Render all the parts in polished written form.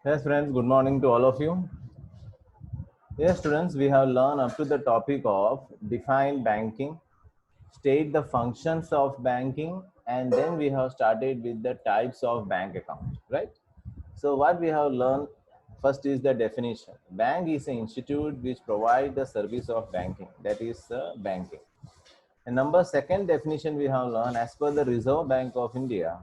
Yes, friends, good morning to all of you. Yes, students, we have learned up to the topic of define banking, state the functions of banking, and then we have started with the types of bank account, right? So what we have learned first is the definition. Bank is an institute which provides the service of banking, that is banking. And number second definition we have learned as per the Reserve Bank of India.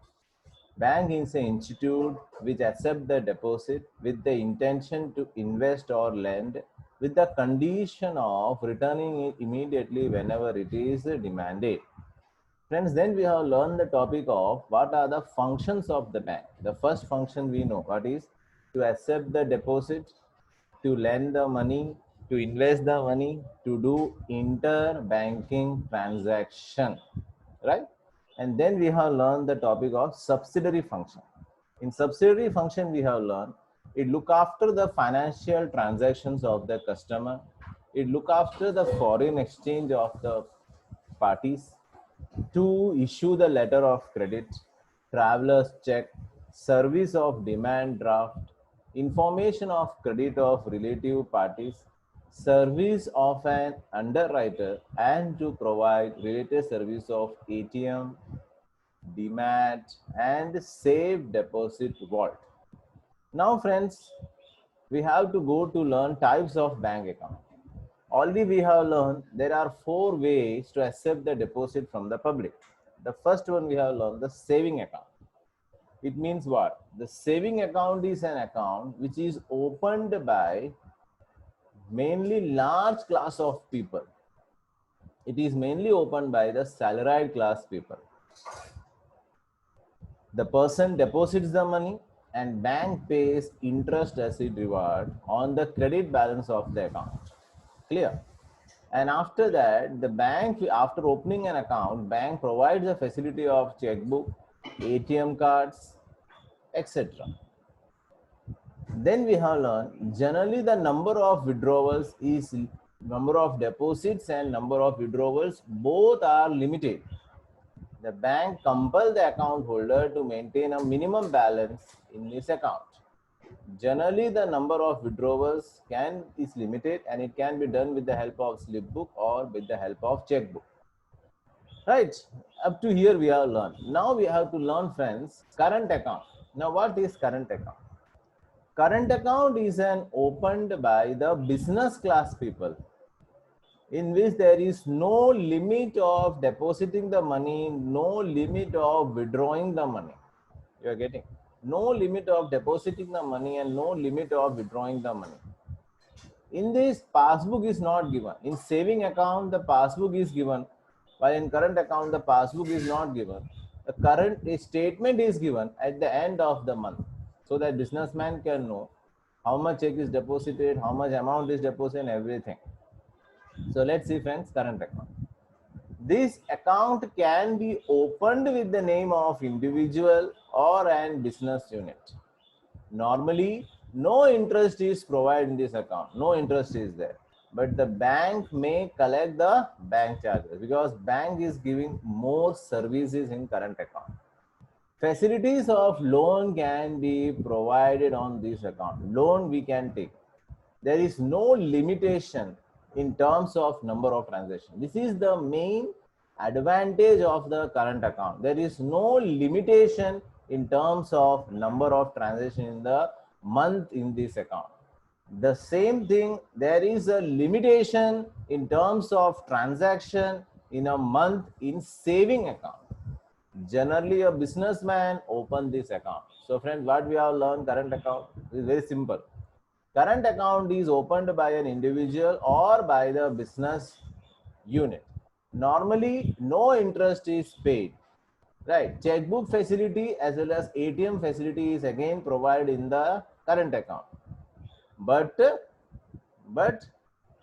Bank is an institute which accept the deposit with the intention to invest or lend with the condition of returning it immediately whenever it is demanded. Friends, then we have learned the topic of what are the functions of the bank. The first function we know what is to accept the deposit, to lend the money, to invest the money, to do interbanking transaction, right? And then we have learned the topic of subsidiary function. In subsidiary function, we have learned it look after the financial transactions of the customer. It look after the foreign exchange of the parties, to issue the letter of credit, traveler's check, service of demand draft, information of credit of relative parties, service of an underwriter, and to provide related service of ATM, demat, and safe deposit vault. Now, friends, we have to go to learn types of bank account. Already we have learned there are four ways to accept the deposit from the public. The first one we have learned the saving account. It means what? The saving account is an account which is opened by mainly large class of people. It is mainly opened by the salaried class people. The person deposits the money and bank pays interest as its reward on the credit balance of the account. Clear? And after that, the bank, after opening an account, bank provides a facility of checkbook, ATM cards, etc. Then we have learned generally the number of withdrawals is number of deposits and number of withdrawals both are limited. The bank compels the account holder to maintain a minimum balance in his account. Generally, the number of withdrawals is limited and it can be done with the help of slip book or with the help of checkbook. Right, up to here we have learned. Now we have to learn, friends, current account. Now what is current account? Current account is an opened by the business class people in which there is no limit of depositing the money, no limit of withdrawing the money. You are getting? No limit of depositing the money and no limit of withdrawing the money. In this, passbook is not given. In saving account, the passbook is given, while in current account, the passbook is not given. The current statement is given at the end of the month, so that businessman can know how much check is deposited, how much amount is deposited, and everything. So let's see, friends, current account. This account can be opened with the name of individual or an business unit. Normally, no interest is provided in this account. No interest is there. But the bank may collect the bank charges because bank is giving more services in current account. Facilities of loan can be provided on this account. Loan we can take. There is no limitation in terms of number of transactions. This is the main advantage of the current account. There is no limitation in terms of number of transactions in the month in this account. The same thing, there is a limitation in terms of transaction in a month in saving account. Generally, a businessman open this account. So friends, what we have learned current account is very simple. Current account is opened by an individual or by the business unit. Normally, no interest is paid. Right. Checkbook facility as well as ATM facility is again provided in the current account. But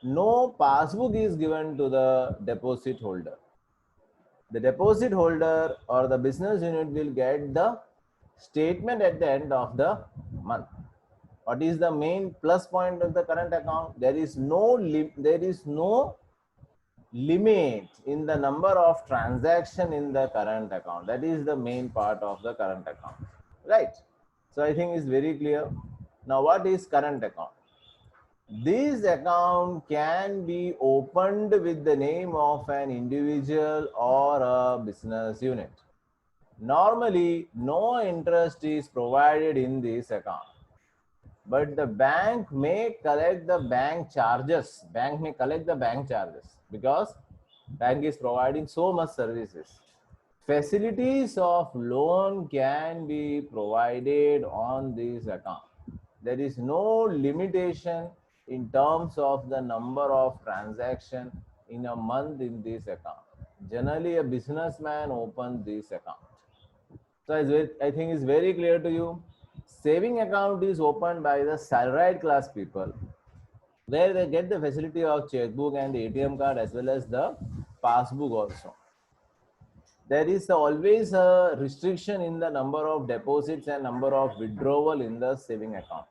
no passbook is given to the deposit holder. The deposit holder or the business unit will get the statement at the end of the month. What is the main plus point of the current account? There is no limit in the number of transaction in the current account. That is the main part of the current account, right? So I think it's very clear. Now, what is current account? This account can be opened with the name of an individual or a business unit. Normally, no interest is provided in this account, but the bank may collect the bank charges. Bank may collect the bank charges because bank is providing so much services. Facilities of loan can be provided on this account. There is no limitation in terms of the number of transactions in a month in this account. Generally, a businessman opens this account. So I think it's very clear to you. Saving account is opened by the salaried class people, where they get the facility of checkbook and the ATM card as well as the passbook also. There is always a restriction in the number of deposits and number of withdrawal in the saving account.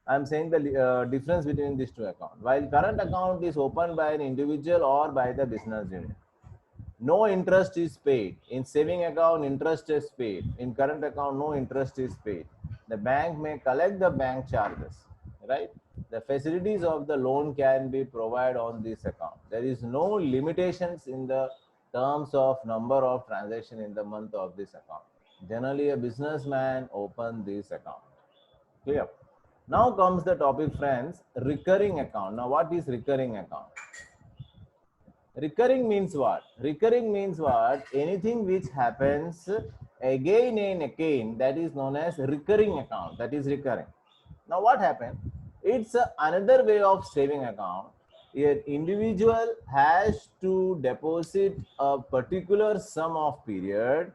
I'm saying the difference between these two accounts. While current account is opened by an individual or by the business unit, no interest is paid. In saving account, interest is paid. In current account, no interest is paid. The bank may collect the bank charges, right? The facilities of the loan can be provided on this account. There is no limitations in the terms of number of transactions in the month of this account. Generally, a businessman opens this account. Clear? Now comes the topic, friends, recurring account. Now, what is recurring account? Recurring means what? Recurring means what? Anything which happens again and again, that is known as recurring account. That is recurring. Now, what happened? It's another way of saving account. An individual has to deposit a particular sum of period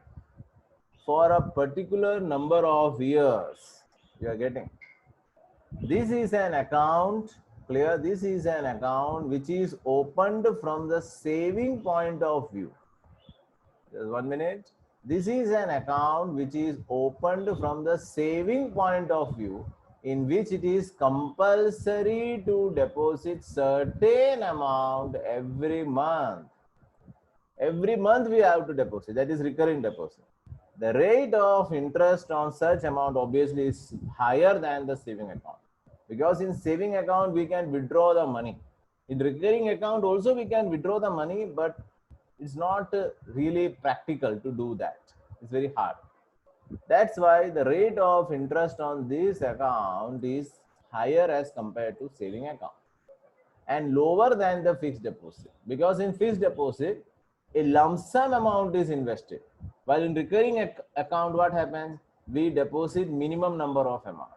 for a particular number of years. You are getting? This is an account, clear? This is an account which is opened from the saving point of view. Just 1 minute. This is an account which is opened from the saving point of view, in which it is compulsory to deposit certain amount every month. Every month we have to deposit. That is recurring deposit. The rate of interest on such amount obviously is higher than the saving account, because in saving account we can withdraw the money. In recurring account also we can withdraw the money, but it's not really practical to do that. It's very hard. That's why the rate of interest on this account is higher as compared to saving account and lower than the fixed deposit, because in fixed deposit a lump sum amount is invested, while in recurring account what happens? We deposit minimum number of amount.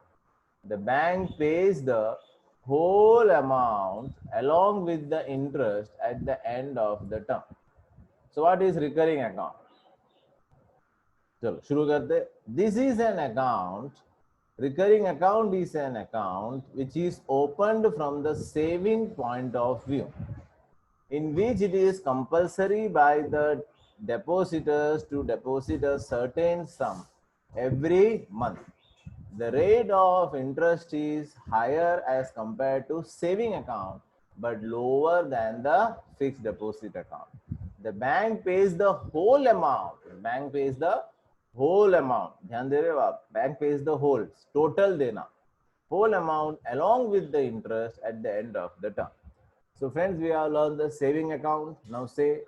The bank pays the whole amount along with the interest at the end of the term. So what is recurring account? चलो शुरू करते. This is an account. Recurring account is an account which is opened from the saving point of view, in which it is compulsory by the depositors to deposit a certain sum every month. The rate of interest is higher as compared to saving account, but lower than the fixed deposit account. The bank pays the whole amount. The bank pays the whole amount. ध्यान दे रहे हो आप? Bank pays the whole, total देना, whole amount along with the interest at the end of the term. So friends, we have learned the saving account. Now say,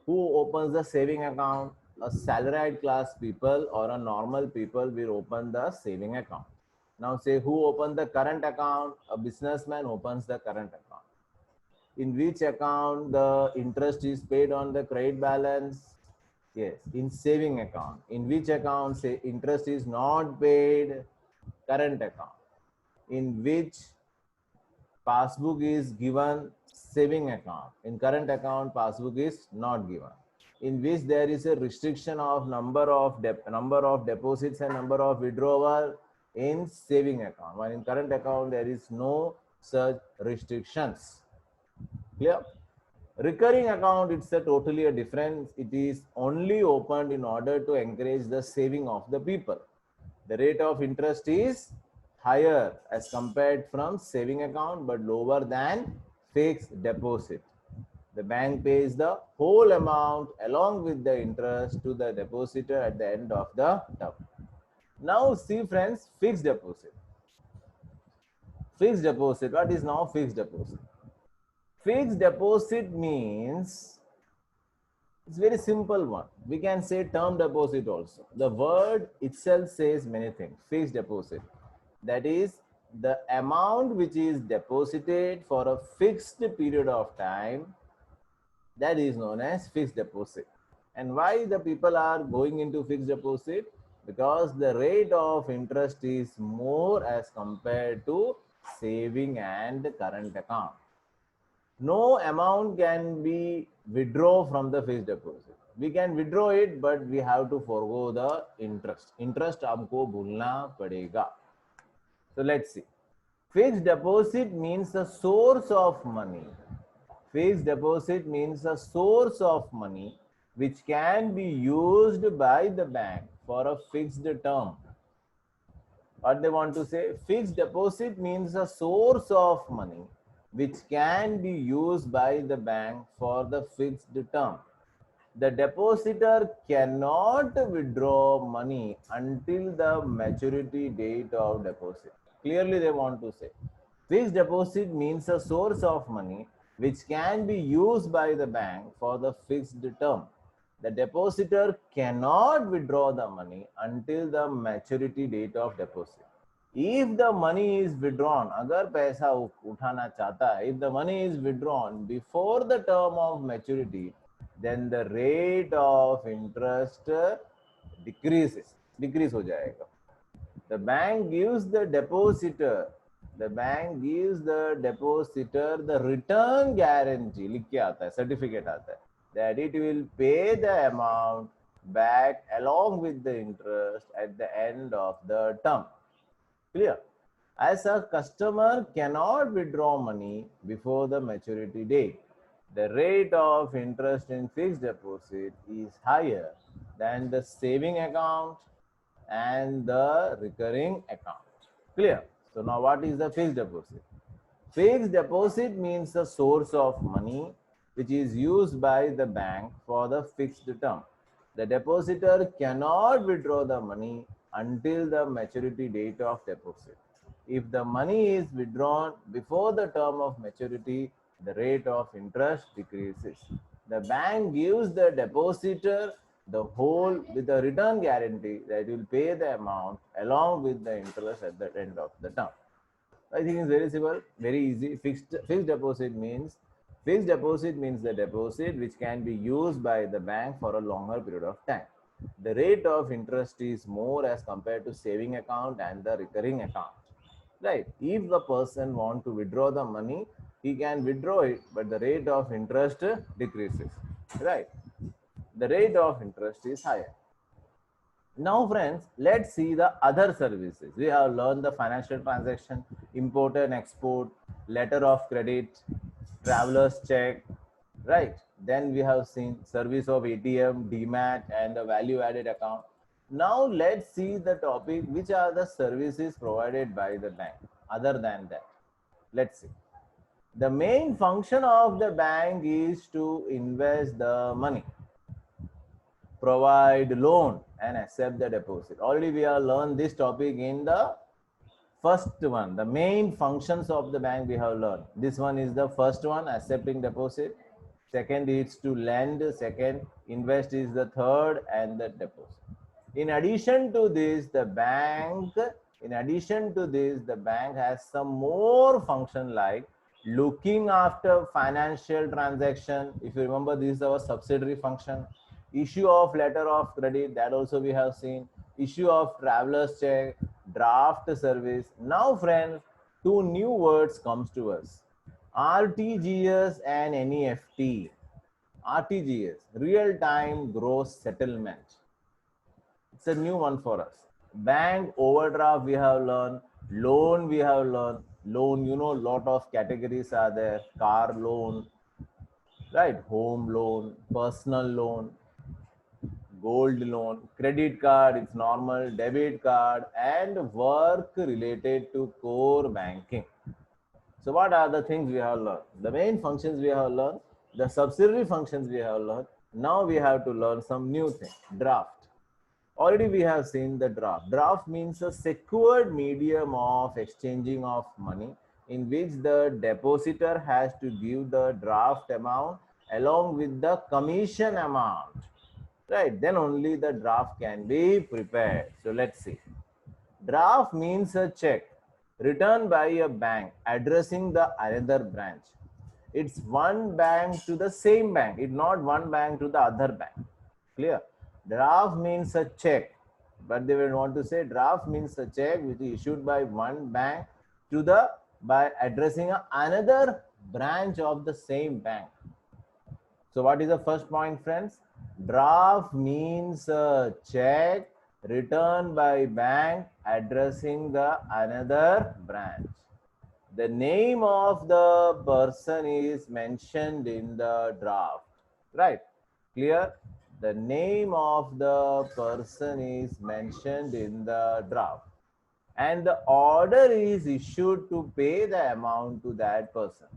who opens the saving account? A salaried class people or a normal people will open the saving account. Now say, who opens the current account? A businessman opens the current account. In which account the interest is paid on the credit balance? Yes, in saving account. In which account say interest is not paid? Current account. In which passbook is given? Saving account. In current account, passbook is not given. In which there is a restriction of number of deposits and number of withdrawal? In saving account. While in current account there is no such restrictions. Clear? Recurring account, it's a totally a difference. It is only opened in order to encourage the saving of the people. The rate of interest is higher as compared from saving account, but lower than fixed deposit. The bank pays the whole amount along with the interest to the depositor at the end of the term. Now see friends, fixed deposit. Fixed deposit. What is now fixed deposit? Fixed deposit means it's very simple one. We can say term deposit also. The word itself says many things. Fixed deposit. That is the amount which is deposited for a fixed period of time, that is known as fixed deposit. And why the people are going into fixed deposit? Because the rate of interest is more as compared to saving and current account. No amount can be withdraw from the fixed deposit. We can withdraw it, but we have to forego the interest. Interest हमको भूलना पड़ेगा. So let's see. Fixed deposit means a source of money. Fixed deposit means a source of money which can be used by the bank for a fixed term. What they want to say? Fixed deposit means a source of money which can be used by the bank for the fixed term. The depositor cannot withdraw money until the maturity date of deposit. Clearly they want to say fixed deposit means a source of money which can be used by the bank for the fixed term. The depositor cannot withdraw the money until the maturity date of deposit. If the money is withdrawn, अगर पैसा उठाना चाहता है, if the money is withdrawn before the term of maturity, then the rate of interest decreases. Decrease हो जाएगा. The bank gives the depositor the return guarantee. लिख के आता है, certificate आता है, that it will pay the amount back along with the interest at the end of the term. Clear? As a customer cannot withdraw money before the maturity date, the rate of interest in fixed deposit is higher than the saving account and the recurring account. Clear? So now what is the fixed deposit? Fixed deposit means a source of money which is used by the bank for the fixed term. The depositor cannot withdraw the money until the maturity date of deposit. If the money is withdrawn before the term of maturity, the rate of interest decreases. The bank gives the depositor the whole with a return guarantee that will pay the amount along with the interest at the end of the term. I think it's very simple, very easy. Fixed deposit means the deposit which can be used by the bank for a longer period of time. The rate of interest is more as compared to saving account and the recurring account. Right? If the person want to withdraw the money, he can withdraw it, but the rate of interest decreases. Right? The rate of interest is higher. Now friends, let's see the other services. We have learned the financial transaction, import and export, letter of credit, traveler's check, right? Then we have seen service of ATM, DMAT and the value added account. Now let's see the topic, which are the services provided by the bank other than that. Let's see. The main function of the bank is to invest the money, provide loan and accept the deposit. Already we have learned this topic in the first one. The main functions of the bank we have learned. This one is the first one, accepting deposit. Second is to lend. Second, invest is the third, and the deposit. In addition to this, the bank has some more function like looking after financial transaction. If you remember, this is our subsidiary function. Issue of letter of credit, that also we have seen. Issue of traveler's check, draft service. Now friends, two new words comes to us: RTGS and NEFT. RTGS, real time gross settlement. It's a new one for us. Bank overdraft we have learned, loan we have learned. Loan, you know, lot of categories are there: car loan, right, home loan, personal loan, gold loan, credit card, it's normal, debit card, and work related to core banking. So what are the things we have learned? The main functions we have learned, the subsidiary functions we have learned. Now we have to learn some new thing: draft. Already we have seen the draft. Draft means a secured medium of exchanging of money in which the depositor has to give the draft amount along with the commission amount, right? Then only the draft can be prepared. So let's see. Draft means a check written by a bank addressing the another branch. It's one bank to the same bank. It's not one bank to the other bank. Clear? Draft means a check, but they will want to say draft means a check which is issued by one bank to the by addressing another branch of the same bank. So what is the first point, friends? Draft means a check written by bank addressing the another branch. The name of the person is mentioned in the draft, right? Clear? The name of the person is mentioned in the draft, and the order is issued to pay the amount to that person.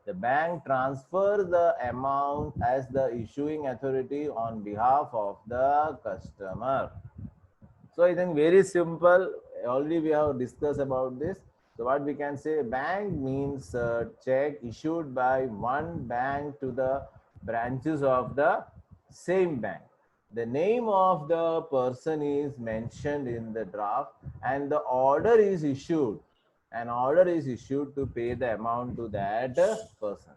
The bank transfers the amount as the issuing authority on behalf of the customer. So I think very simple. Already we have discussed about this. So what we can say, bank means a check issued by one bank to the branches of the same bank. The name of the person is mentioned in the draft, and the order is issued. An order is issued to pay the amount to that person.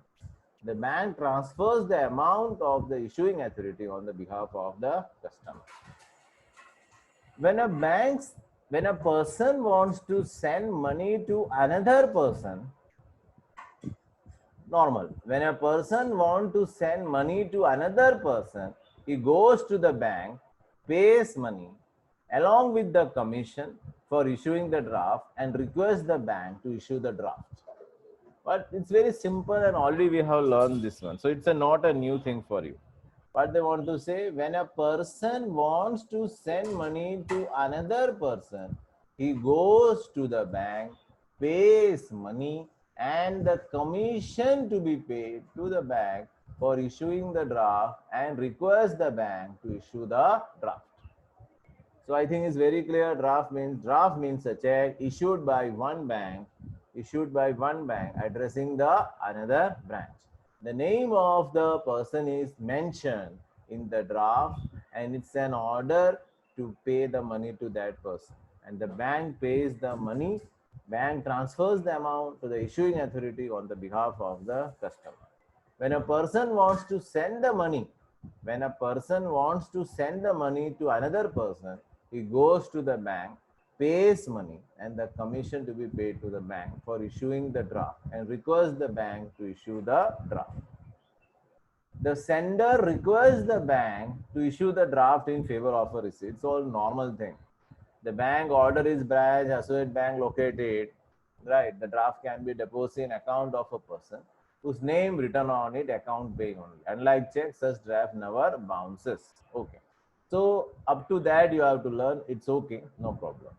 The bank transfers the amount of the issuing authority on the behalf of the customer. When a person wants to send money to another person, normal. When a person wants to send money to another person, he goes to the bank, pays money along with the commission for issuing the draft, and requests the bank to issue the draft. But it's very simple, and already we have learned this one. So it's not a new thing for you. What they want to say, when a person wants to send money to another person, he goes to the bank, pays money, and the commission to be paid to the bank for issuing the draft, and requests the bank to issue the draft. So I think it's very clear. Draft means a check issued by one bank addressing the another branch. The name of the person is mentioned in the draft, and it's an order to pay the money to that person. And the bank pays the money, bank transfers the amount to the issuing authority on the behalf of the customer. When a person wants to send the money, to another person, he goes to the bank, pays money and the commission to be paid to the bank for issuing the draft, and requests the bank to issue the draft. The sender requests the bank to issue the draft in favor of a receipt. It's all normal thing. The bank order is branch, associate bank located, right? The draft can be deposited in account of a person whose name written on it, account paying only. Unlike check, such draft never bounces. Okay. So up to that you have to learn. It's okay, no problem.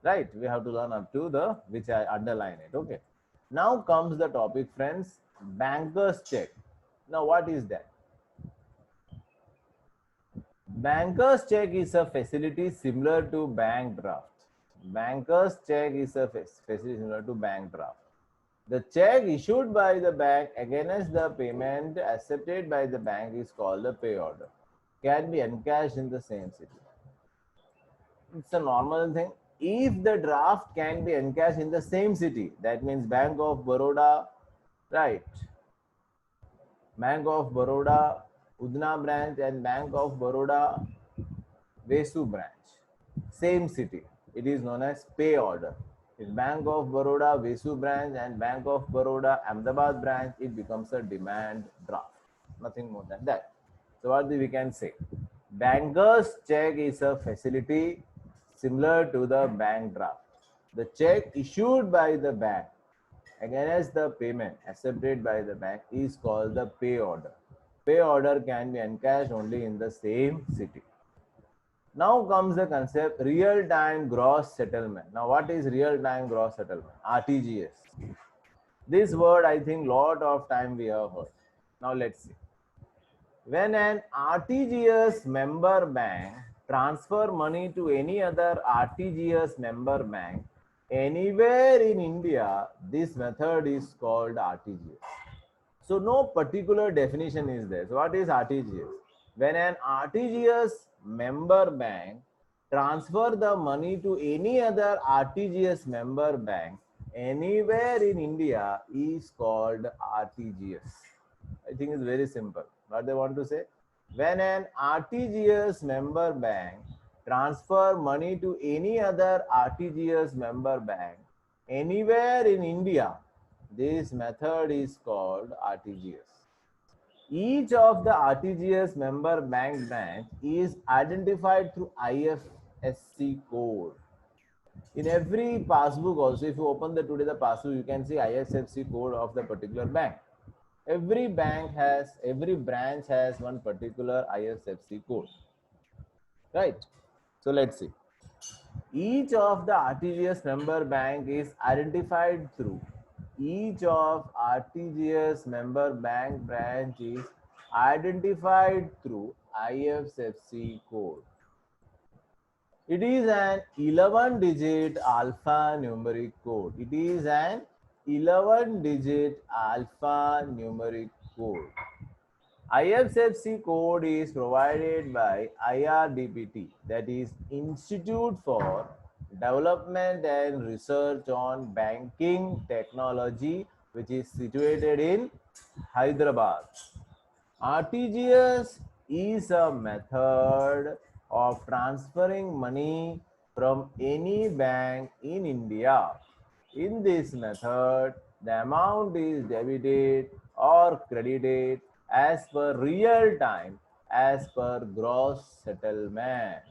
Right? We have to learn up to the which I underline it. Okay. Now comes the topic, friends. Banker's check. Now what is that? Banker's check is a facility similar to bank draft. Banker's check is a facility similar to bank draft. The check issued by the bank against the payment accepted by the bank is called a pay order. Can be encashed in the same city. It's a normal thing. If the draft can be encashed in the same city, that means Bank of Baroda, right? Bank of Baroda, Udna branch, and Bank of Baroda, Vesu branch, same city. It is known as pay order. If Bank of Baroda, Vesu branch, and Bank of Baroda, Ahmedabad branch, it becomes a demand draft. Nothing more than that. So what we can say? Banker's check is a facility similar to the bank draft. The check issued by the bank against the payment accepted by the bank is called the pay order. Pay order can be encashed only in the same city. Now comes the concept real-time gross settlement. Now what is real-time gross settlement? RTGS. This word I think lot of time we have heard. Now let's see. When an RTGS member bank transfer money to any other RTGS member bank, anywhere in India, this method is called RTGS. So no particular definition is there. So what is RTGS? When an RTGS member bank transfer the money to any other RTGS member bank anywhere in India is called RTGS. I think it's very simple. What they want to say? When an RTGS member bank transfer money to any other RTGS member bank anywhere in India, this method is called RTGS. Each of the RTGS member bank branch is identified through IFSC code. In every passbook also, if you open today the passbook, you can see IFSC code of the particular bank. Every branch has one particular IFSC code, right? So let's see. Each of the RTGS member bank is identified through each of RTGS member bank branch is identified through IFSC code. It is an 11-digit alphanumeric code. It is an 11-digit alphanumeric code. IFSC code is provided by IRDPT, that is Institute for Development and Research on Banking Technology, which is situated in Hyderabad. RTGS is a method of transferring money from any bank in India. In this method, the amount is debited or credited as per real time, as per gross settlement.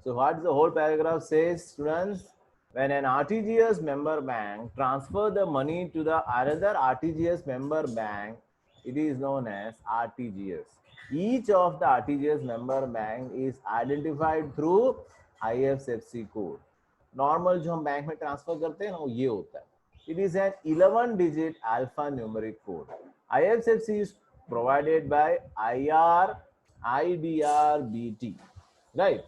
So what the whole paragraph says, students? When an RTGS member bank transfer the money to the another RTGS member bank, it is known as RTGS. Each of the RTGS member bank is identified through IFSC code. Normal जो हम bank में transfer करते हैं ना, वो ये होता है. It is an 11-digit alphanumeric code. IFSC is provided by IRDPT, right?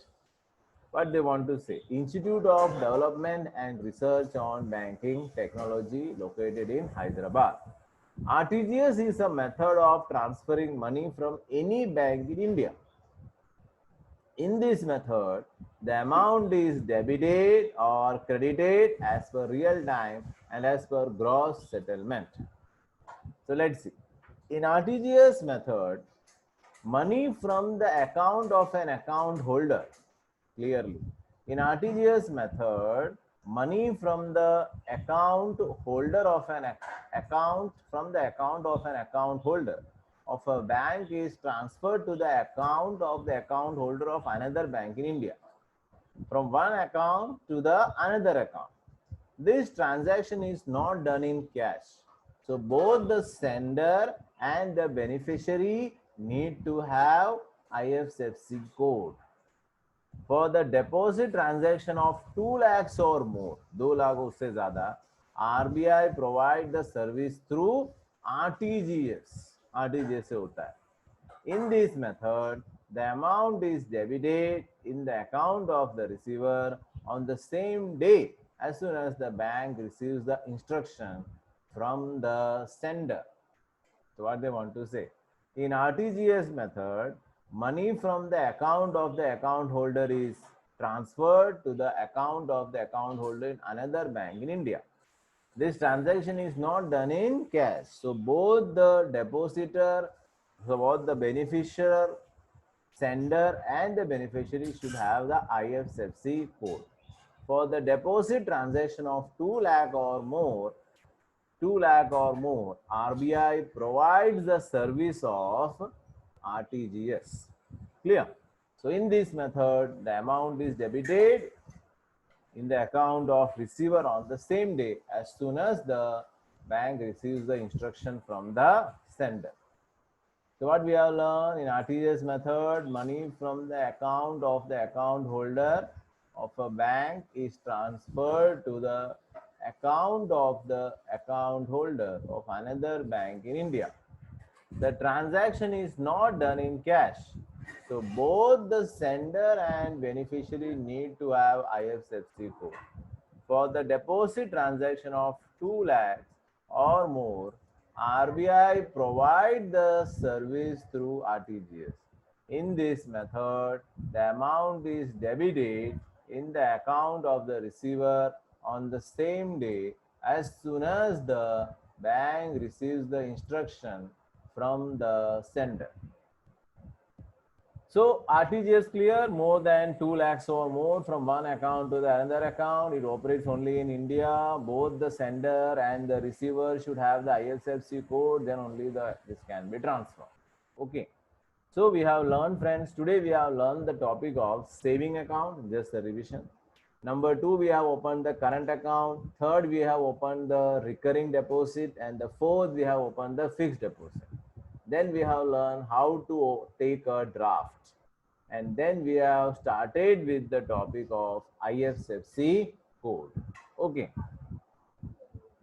What they want to say? Institute of Development and Research on Banking Technology, located in Hyderabad. RTGS is a method of transferring money from any bank in India. In this method, the amount is debited or credited as per real time and as per gross settlement. So let's see. In RTGS method, money from the account of an account holder, clearly. In RTGS method, money from the account holder of an account holder of a bank is transferred to the account of the account holder of another bank in India, from one account to the another account. This transaction is not done in cash. So both the sender and the beneficiary need to have IFSC code. For the deposit transaction of 2 lakhs or more, 2 lakh उससे ज़्यादा, RBI provide the service through RTGS. RTGS से होता है. In this method, the amount is debited in the account of the receiver on the same day as soon as the bank receives the instruction from the sender. So what they want to say? In RTGS method, money from the account of the account holder is transferred to the account of the account holder in another bank in India. This transaction is not done in cash. So both the depositor, so both the beneficiary, sender and the beneficiary should have the IFSC code. For the deposit transaction of 2 lakh or more, RBI provides the service of RTGS. Clear? So in this method, the amount is debited in the account of receiver on the same day as soon as the bank receives the instruction from the sender. So what we have learned in RTGS method, money from the account of the account holder of a bank is transferred to the account of the account holder of another bank in India. The transaction is not done in cash. So both the sender and beneficiary need to have IFSC code. for the deposit transaction of 2 lakhs or more, RBI provide the service through RTGS. In this method, the amount is debited in the account of the receiver on the same day as soon as the bank receives the instruction from the sender. So RTGS clear, more than 2 lakhs or more from one account to the another account. It operates only in India. Both the sender and the receiver should have the IFSC code, then only this can be transferred. Okay. So we have learned, friends, today we have learned the topic of saving account, just a revision. Number 2, we have opened the current account. Third, we have opened the recurring deposit. And the fourth, we have opened the fixed deposit. Then we have learned how to take a draft. And then we have started with the topic of IFSC code. Okay.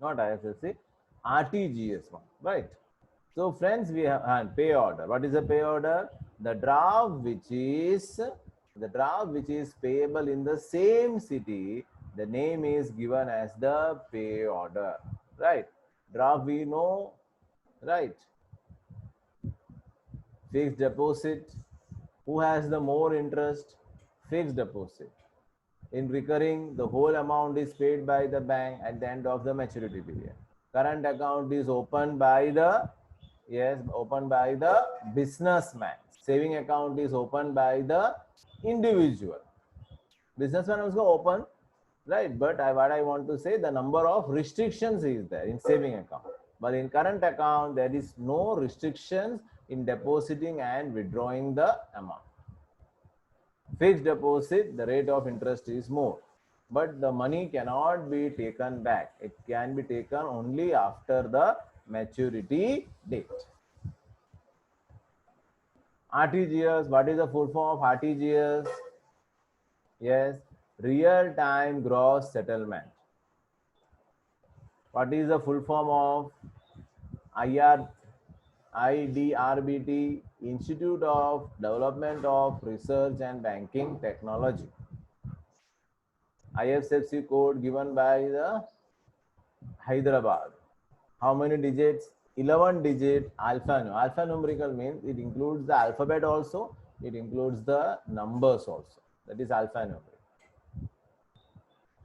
Not IFSC, RTGS one, right? So friends, we have pay order. What is a pay order? The draft which is payable in the same city, the name is given as the pay order, right? Draft we know, right? Fixed deposit, who has the more interest? Fixed deposit. In recurring, the whole amount is paid by the bank at the end of the maturity period. Current account is opened by the businessman. Saving account is opened by the individual. Businessman also open, right? But what I want to say, the number of restrictions is there in saving account. But in current account, there is no restrictions in depositing and withdrawing the amount. Fixed deposit, the rate of interest is more, but the money cannot be taken back. It can be taken only after the maturity date. RTGS, what is the full form of RTGS? Yes, real time gross settlement. What is the full form of IDRBT, Institute of Development of Research and Banking Technology. IFSC code given by the Hyderabad. How many digits? 11 digit alphanumerical means it includes the alphabet also, it includes the numbers also. That is alphanumeric.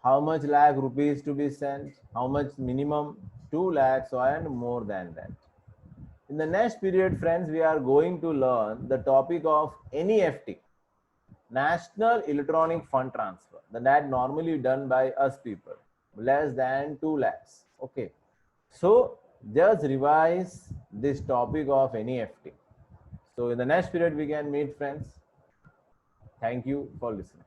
How much lakh rupees to be sent? How much minimum? 2 lakhs and more than that. In the next period, friends, we are going to learn the topic of NEFT, National Electronic Fund Transfer, that normally done by us people, less than 2 lakhs. Okay. So just revise this topic of NEFT. So in the next period, we can meet, friends. Thank you for listening.